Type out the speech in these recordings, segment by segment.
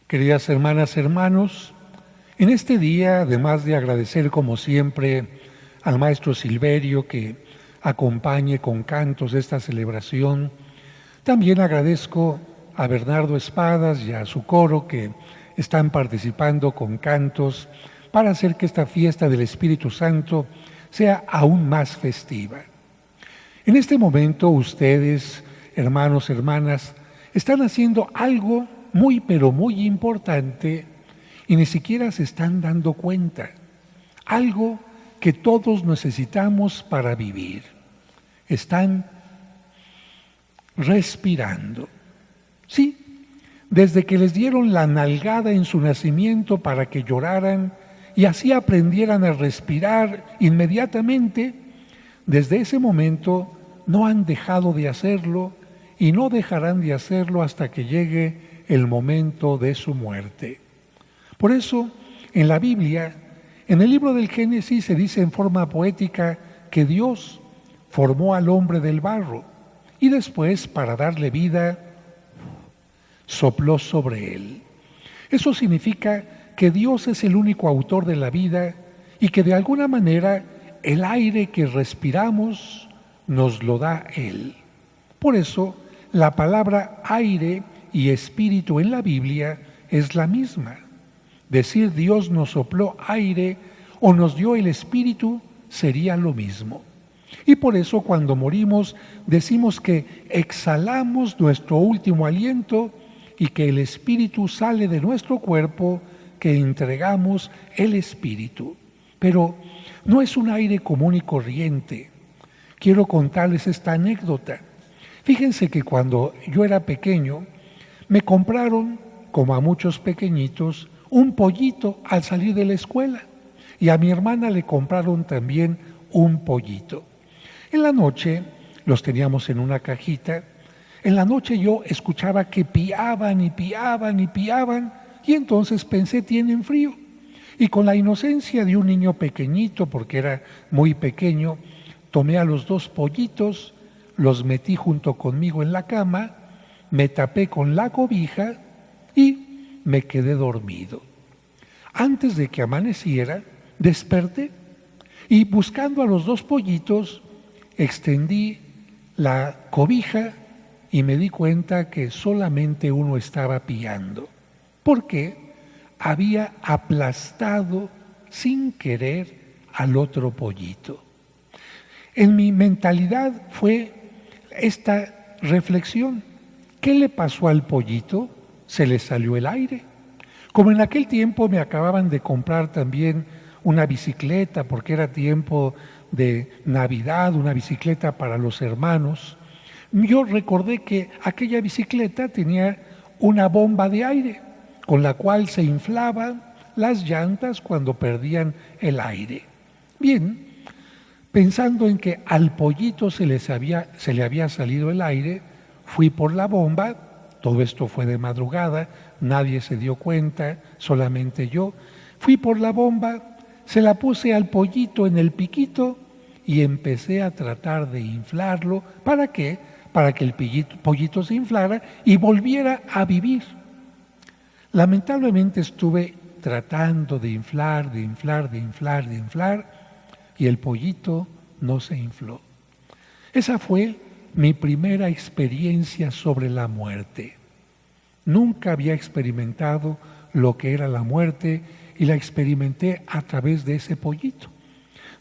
Queridas hermanas, hermanos, en este día, además de agradecer como siempre al maestro Silverio que acompañe con cantos esta celebración, también agradezco a Bernardo Espadas y a su coro que están participando con cantos para hacer que esta fiesta del Espíritu Santo sea aún más festiva. En este momento ustedes, hermanos, hermanas, están haciendo algo muy pero muy importante y ni siquiera se están dando cuenta. Algo que todos necesitamos para vivir. Están respirando. Sí, desde que les dieron la nalgada en su nacimiento para que lloraran y así aprendieran a respirar inmediatamente, desde ese momento no han dejado de hacerlo y no dejarán de hacerlo hasta que llegue el momento de su muerte. Por eso, en la Biblia, en el libro del Génesis se dice en forma poética que Dios formó al hombre del barro y después, para darle vida, sopló sobre él. Eso significa que Dios es el único autor de la vida y que de alguna manera el aire que respiramos nos lo da Él. Por eso, la palabra aire y espíritu en la Biblia es la misma. Decir Dios nos sopló aire o nos dio el espíritu sería lo mismo. Y por eso cuando morimos decimos que exhalamos nuestro último aliento y que el espíritu sale de nuestro cuerpo, que entregamos el espíritu. Pero no es un aire común y corriente. Quiero contarles esta anécdota. Fíjense que cuando yo era pequeño, me compraron, como a muchos pequeñitos, un pollito al salir de la escuela. Y a mi hermana le compraron también un pollito. En la noche, los teníamos en una cajita, en la noche yo escuchaba que piaban y piaban y piaban, y entonces pensé, tienen frío. Y con la inocencia de un niño pequeñito, porque era muy pequeño, tomé a los dos pollitos, los metí junto conmigo en la cama, me tapé con la cobija y me quedé dormido. Antes de que amaneciera, desperté y buscando a los dos pollitos, extendí la cobija y me di cuenta que solamente uno estaba piando, porque había aplastado sin querer al otro pollito. En mi mentalidad fue esta reflexión: ¿qué le pasó al pollito? Se le salió el aire. Como en aquel tiempo me acababan de comprar también una bicicleta, porque era tiempo de Navidad, una bicicleta para los hermanos, yo recordé que aquella bicicleta tenía una bomba de aire, con la cual se inflaban las llantas cuando perdían el aire. Bien, pensando en que al pollito se le había salido el aire, fui por la bomba. Todo esto fue de madrugada, nadie se dio cuenta, solamente yo. Fui por la bomba, se la puse al pollito en el piquito y empecé a tratar de inflarlo. ¿Para qué? Para que el pollito se inflara y volviera a vivir. Lamentablemente estuve tratando de inflar y el pollito no se infló. Esa fue mi primera experiencia sobre la muerte. Nunca había experimentado lo que era la muerte y la experimenté a través de ese pollito.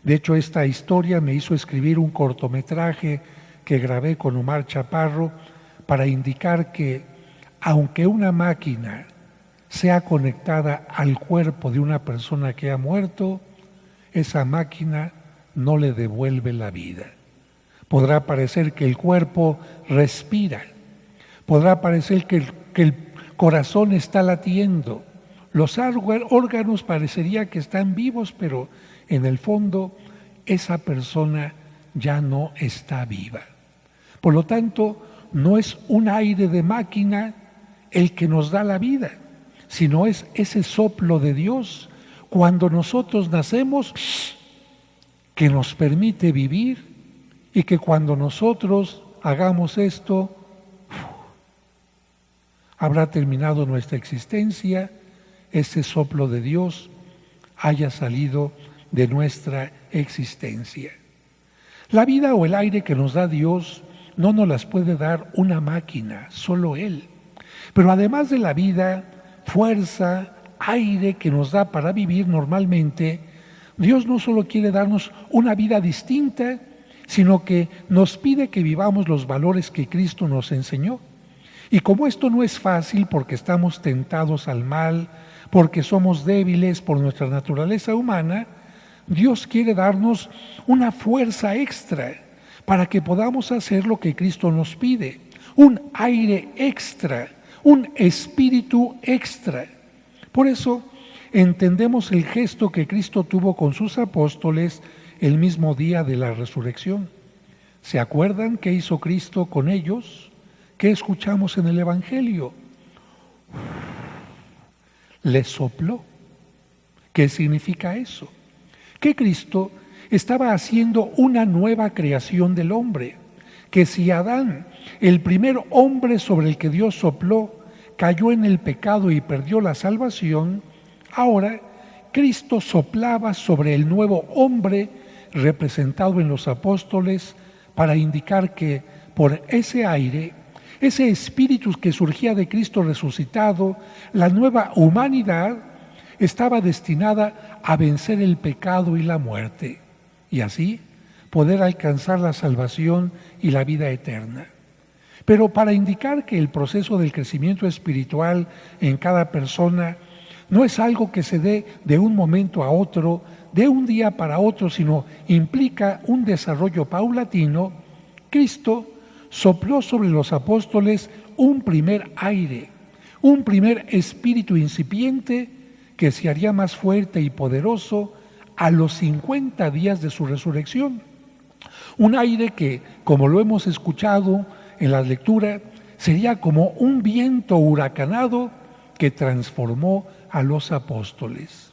De hecho, esta historia me hizo escribir un cortometraje que grabé con Omar Chaparro para indicar que aunque una máquina sea conectada al cuerpo de una persona que ha muerto, esa máquina no le devuelve la vida. Podrá parecer que el cuerpo respira, podrá parecer que el corazón está latiendo, los órganos parecería que están vivos, pero en el fondo esa persona ya no está viva. Por lo tanto, no es un aire de máquina el que nos da la vida, sino es ese soplo de Dios cuando nosotros nacemos que nos permite vivir, y que cuando nosotros hagamos esto, habrá terminado nuestra existencia, ese soplo de Dios haya salido de nuestra existencia. La vida o el aire que nos da Dios no nos las puede dar una máquina, solo Él. Pero además de la vida, fuerza, aire que nos da para vivir normalmente, Dios no solo quiere darnos una vida distinta, sino que nos pide que vivamos los valores que Cristo nos enseñó. Y como esto no es fácil porque estamos tentados al mal, porque somos débiles por nuestra naturaleza humana, Dios quiere darnos una fuerza extra para que podamos hacer lo que Cristo nos pide, un aire extra, un espíritu extra. Por eso entendemos el gesto que Cristo tuvo con sus apóstoles el mismo día de la resurrección. ¿Se acuerdan qué hizo Cristo con ellos? ¿Qué escuchamos en el Evangelio? Les sopló. ¿Qué significa eso? Que Cristo estaba haciendo una nueva creación del hombre, que si Adán, el primer hombre sobre el que Dios sopló, cayó en el pecado y perdió la salvación, ahora Cristo soplaba sobre el nuevo hombre representado en los apóstoles para indicar que por ese aire, ese espíritu que surgía de Cristo resucitado, la nueva humanidad estaba destinada a vencer el pecado y la muerte, y así poder alcanzar la salvación y la vida eterna. Pero para indicar que el proceso del crecimiento espiritual en cada persona no es algo que se dé de un momento a otro, de un día para otro, sino implica un desarrollo paulatino, Cristo sopló sobre los apóstoles un primer aire, un primer espíritu incipiente que se haría más fuerte y poderoso a los 50 días de su resurrección. Un aire que, como lo hemos escuchado en la lectura, sería como un viento huracanado que transformó a los apóstoles.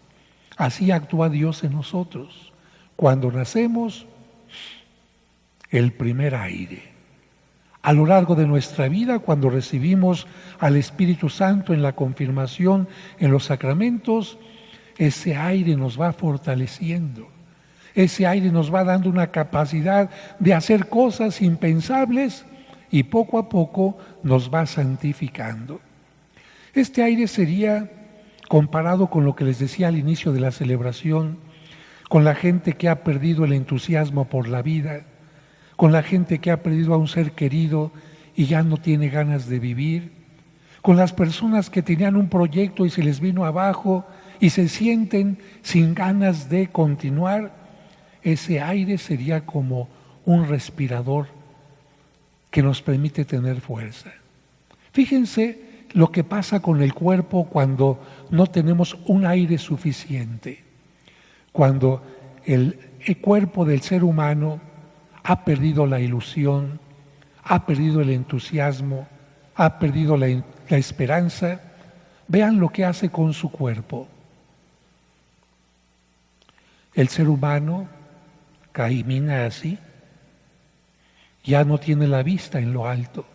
Así actúa Dios en nosotros. Cuando nacemos, el primer aire. A lo largo de nuestra vida, cuando recibimos al Espíritu Santo en la confirmación, en los sacramentos, ese aire nos va fortaleciendo. Ese aire nos va dando una capacidad de hacer cosas impensables y poco a poco nos va santificando. Este aire sería comparado con lo que les decía al inicio de la celebración, con la gente que ha perdido el entusiasmo por la vida, con la gente que ha perdido a un ser querido y ya no tiene ganas de vivir, con las personas que tenían un proyecto y se les vino abajo y se sienten sin ganas de continuar. Ese aire sería como un respirador que nos permite tener fuerza. Fíjense lo que pasa con el cuerpo cuando no tenemos un aire suficiente, cuando el cuerpo del ser humano ha perdido la ilusión, ha perdido el entusiasmo, ha perdido la esperanza. Vean lo que hace con su cuerpo. El ser humano camina así, ya no tiene la vista en lo alto,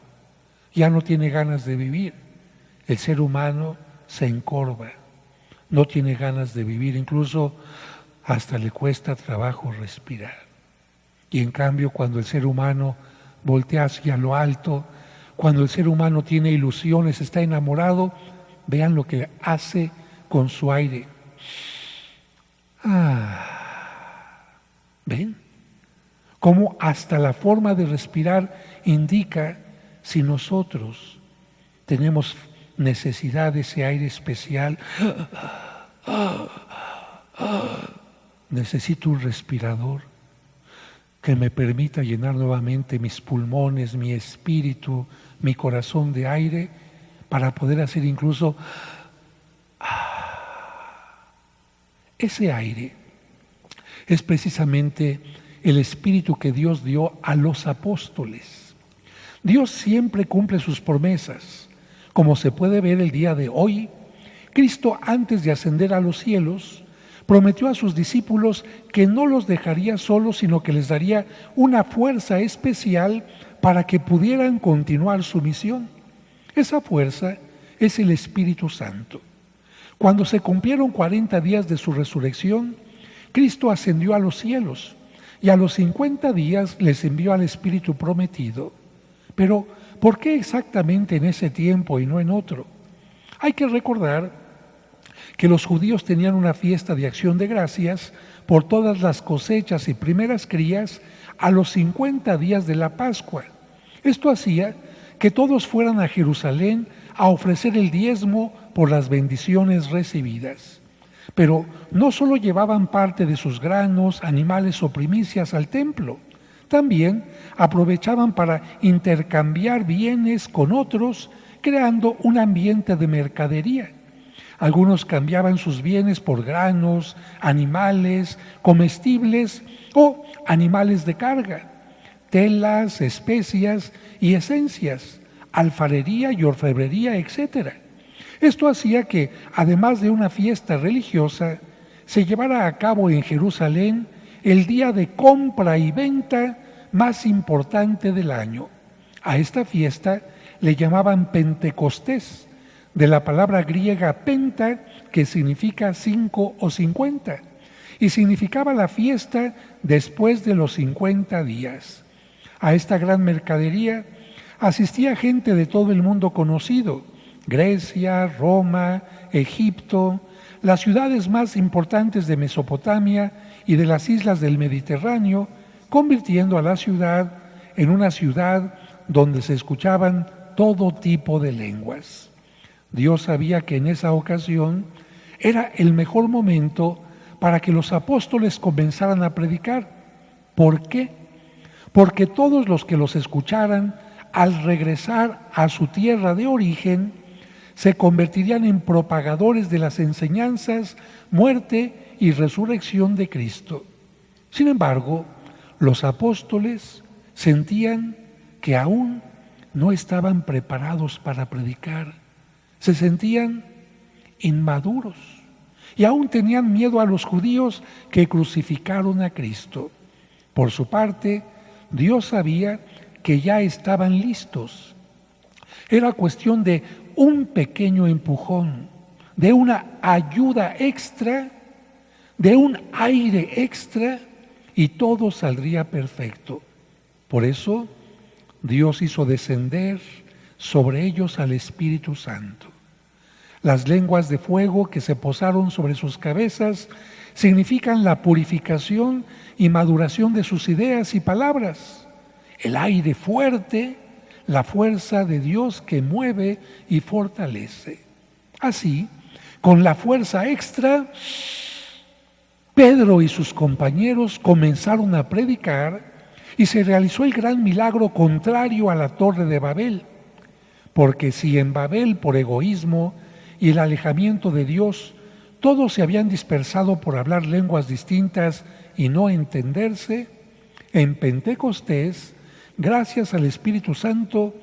ya no tiene ganas de vivir. El ser humano se encorva, no tiene ganas de vivir, incluso hasta le cuesta trabajo respirar. Y en cambio, cuando el ser humano voltea hacia lo alto, cuando el ser humano tiene ilusiones, está enamorado, vean lo que hace con su aire. ¿Ven? Cómo hasta la forma de respirar indica si nosotros tenemos necesidad de ese aire especial. Necesito un respirador que me permita llenar nuevamente mis pulmones, mi espíritu, mi corazón de aire, para poder hacer incluso ese aire. Es precisamente el espíritu que Dios dio a los apóstoles. Dios siempre cumple sus promesas. Como se puede ver el día de hoy, Cristo, antes de ascender a los cielos, prometió a sus discípulos que no los dejaría solos, sino que les daría una fuerza especial para que pudieran continuar su misión. Esa fuerza es el Espíritu Santo. Cuando se cumplieron 40 días de su resurrección, Cristo ascendió a los cielos y a los 50 días les envió al Espíritu prometido. Pero, ¿por qué exactamente en ese tiempo y no en otro? Hay que recordar que los judíos tenían una fiesta de acción de gracias por todas las cosechas y primeras crías a los 50 días de la Pascua. Esto hacía que todos fueran a Jerusalén a ofrecer el diezmo por las bendiciones recibidas. Pero no solo llevaban parte de sus granos, animales o primicias al templo, también aprovechaban para intercambiar bienes con otros, creando un ambiente de mercadería. Algunos cambiaban sus bienes por granos, animales, comestibles o animales de carga, telas, especias y esencias, alfarería y orfebrería, etc. Esto hacía que, además de una fiesta religiosa, se llevara a cabo en Jerusalén el día de compra y venta más importante del año. A esta fiesta le llamaban Pentecostés, de la palabra griega penta, que significa 5 o 50, y significaba la fiesta después de los 50 días. A esta gran mercadería asistía gente de todo el mundo conocido: Grecia, Roma, Egipto, las ciudades más importantes de Mesopotamia y de las islas del Mediterráneo, convirtiendo a la ciudad en una ciudad donde se escuchaban todo tipo de lenguas. Dios sabía que en esa ocasión era el mejor momento para que los apóstoles comenzaran a predicar. ¿Por qué? Porque todos los que los escucharan, al regresar a su tierra de origen, se convertirían en propagadores de las enseñanzas, muerte y resurrección de Cristo. Sin embargo, los apóstoles sentían que aún no estaban preparados para predicar. Se sentían inmaduros y aún tenían miedo a los judíos que crucificaron a Cristo. Por su parte, Dios sabía que ya estaban listos. Era cuestión de un pequeño empujón, de una ayuda extra, de un aire extra, y todo saldría perfecto. Por eso, Dios hizo descender sobre ellos al Espíritu Santo. Las lenguas de fuego que se posaron sobre sus cabezas significan la purificación y maduración de sus ideas y palabras. El aire fuerte, la fuerza de Dios que mueve y fortalece. Así, con la fuerza extra, Pedro y sus compañeros comenzaron a predicar y se realizó el gran milagro contrario a la Torre de Babel. Porque si en Babel, por egoísmo y el alejamiento de Dios, todos se habían dispersado por hablar lenguas distintas y no entenderse, en Pentecostés, gracias al Espíritu Santo,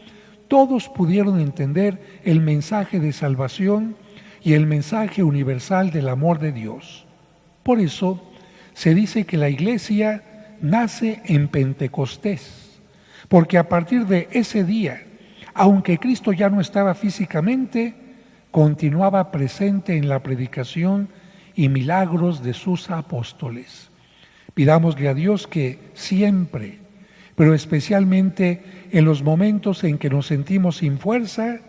todos pudieron entender el mensaje de salvación y el mensaje universal del amor de Dios. Por eso se dice que la iglesia nace en Pentecostés, porque a partir de ese día, aunque Cristo ya no estaba físicamente, continuaba presente en la predicación y milagros de sus apóstoles. Pidámosle a Dios que siempre, pero especialmente en los momentos en que nos sentimos sin fuerza,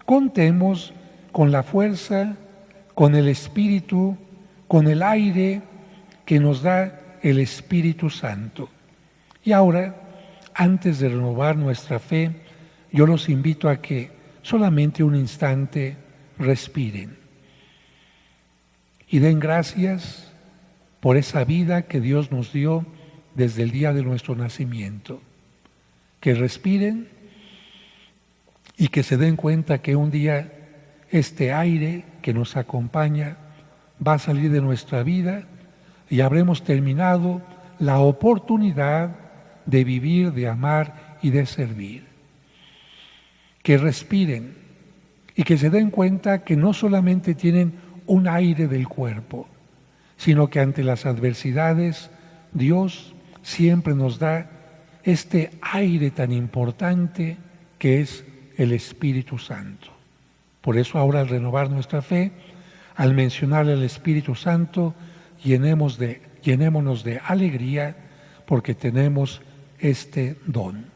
contemos con la fuerza, con el Espíritu, con el aire que nos da el Espíritu Santo. Y ahora, antes de renovar nuestra fe, yo los invito a que solamente un instante respiren y den gracias por esa vida que Dios nos dio desde el día de nuestro nacimiento. Que respiren y que se den cuenta que un día este aire que nos acompaña va a salir de nuestra vida y habremos terminado la oportunidad de vivir, de amar y de servir. Que respiren y que se den cuenta que no solamente tienen un aire del cuerpo, sino que ante las adversidades Dios siempre nos da este aire tan importante que es el Espíritu Santo. Por eso ahora al renovar nuestra fe, al mencionar al Espíritu Santo, llenémonos de alegría porque tenemos este don.